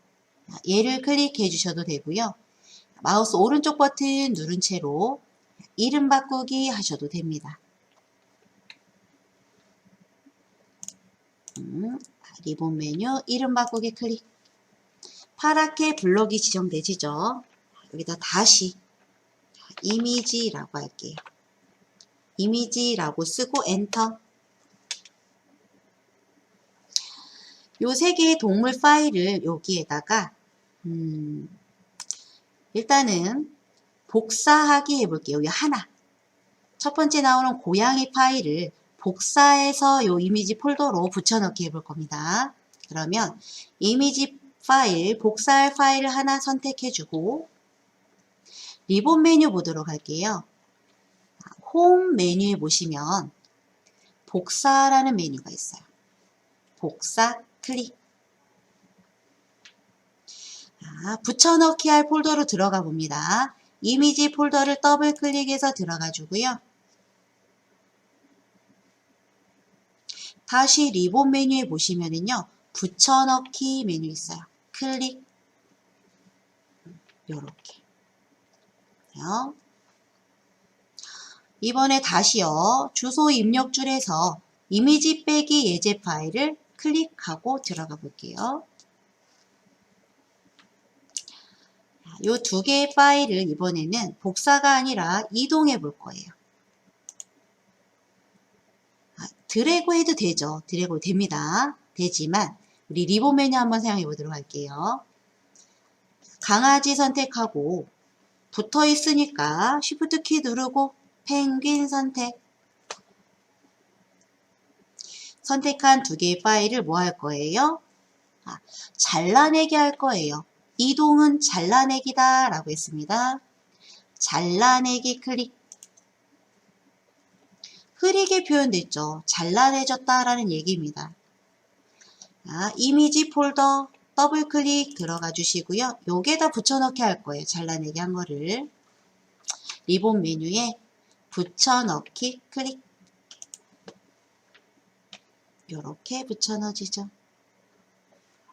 얘를 클릭해 주셔도 되고요. 마우스 오른쪽 버튼 누른 채로 이름 바꾸기 하셔도 됩니다. 리본 메뉴 이름 바꾸기 클릭. 파랗게 블럭이 지정되지죠. 여기다 다시 이미지라고 할게요. 이미지라고 쓰고 엔터. 요 세 개의 동물 파일을 여기에다가 일단은 복사하기 해볼게요. 여기 하나. 첫 번째 나오는 고양이 파일을 복사해서 요 이미지 폴더로 붙여넣기 해볼 겁니다. 그러면 이미지 파일, 복사할 파일을 하나 선택해주고 리본 메뉴 보도록 할게요. 홈 메뉴에 보시면 복사라는 메뉴가 있어요. 복사 클릭. 붙여넣기 할 폴더로 들어가 봅니다. 이미지 폴더를 더블 클릭해서 들어가 주고요. 다시 리본 메뉴에 보시면은요. 붙여넣기 메뉴 있어요. 클릭. 요렇게. 이번에 다시요. 주소 입력줄에서 이미지 빼기 예제 파일을 클릭하고 들어가 볼게요. 요 두 개의 파일을 이번에는 복사가 아니라 이동해 볼 거예요. 드래그 해도 되죠. 드래그 됩니다. 되지만 우리 리본 메뉴 한번 사용해 보도록 할게요. 강아지 선택하고 붙어 있으니까 쉬프트 키 누르고 펭귄 선택. 선택한 두 개의 파일을 뭐 할 거예요? 잘라내기 할 거예요. 이동은 잘라내기다 라고 했습니다. 잘라내기 클릭. 흐리게 표현됐죠. 잘라내졌다 라는 얘기입니다. 이미지 폴더 더블 클릭 들어가 주시고요. 여기에다 붙여넣기 할 거예요. 잘라내기 한 거를. 리본 메뉴에 붙여넣기 클릭. 이렇게 붙여넣어지죠.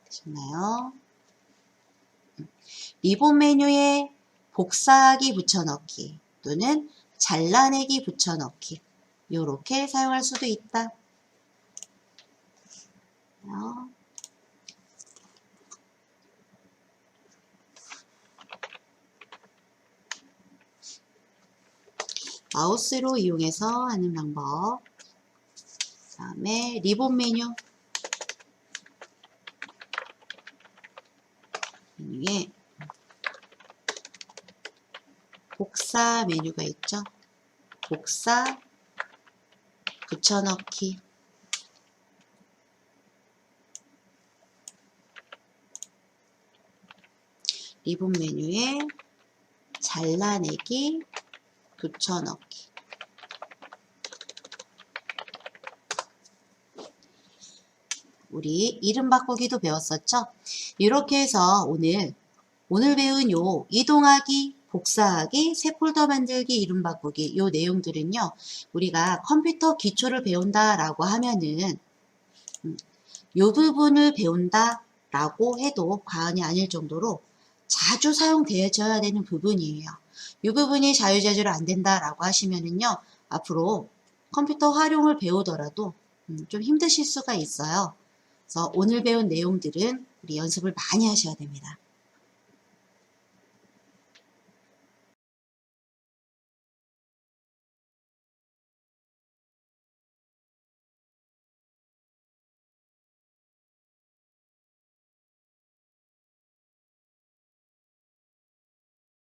되셨나요? 리본 메뉴에 복사하기 붙여넣기 또는 잘라내기 붙여넣기 이렇게 사용할 수도 있다. 마우스로 이용해서 하는 방법. 그 다음에 리본 메뉴에 복사 메뉴가 있죠. 복사, 붙여넣기. 리본 메뉴에 잘라내기, 붙여넣기. 우리 이름 바꾸기도 배웠었죠? 이렇게 해서 오늘 배운 요 이동하기, 복사하기, 새 폴더 만들기, 이름 바꾸기 요 내용들은요. 우리가 컴퓨터 기초를 배운다라고 하면은 요 부분을 배운다라고 해도 과언이 아닐 정도로 자주 사용되어져야 되는 부분이에요. 이 부분이 자유자재로 안 된다라고 하시면은요. 앞으로 컴퓨터 활용을 배우더라도 좀 힘드실 수가 있어요. 그래서 오늘 배운 내용들은 우리 연습을 많이 하셔야 됩니다.